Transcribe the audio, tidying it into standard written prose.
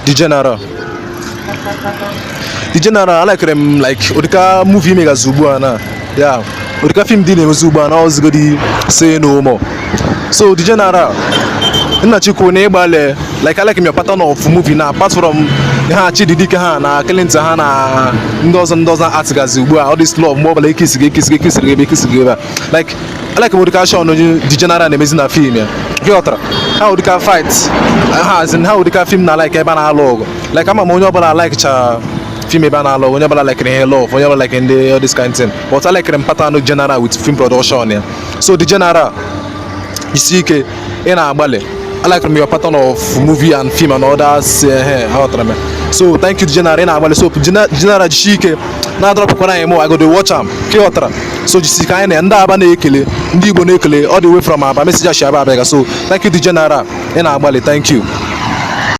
The General. The General, I like them like Odika movie mega Zubuana. Yeah. Odika film dine Zubuana was good say no more. So the General nna chiko na igbale like I like your pattern of movie na apart from ha chi didike ha na kelenta ha na ndozo art gazi ugbu all this love more like kiss like I like Odika show no the General na emezi na film ya. Otra how Odika fight has and how Odika film na like ebe na log like ama onye obula like cha film ebe na log onye obula like in love onye obula like in the all this kind of thing but I like them pattern of General with film production ya. So the General isi ike ị na-agbali I like your pattern of movie and film and others so thank you General ị na-agbali so General jisi ike na drop kwa na emo I go to watch am Otra so jisi ka anyị ndị aba na-ekele ndị Igbo na-ekele all the way from Aba message shi aba abega so thank you General ị na-agbali thank you.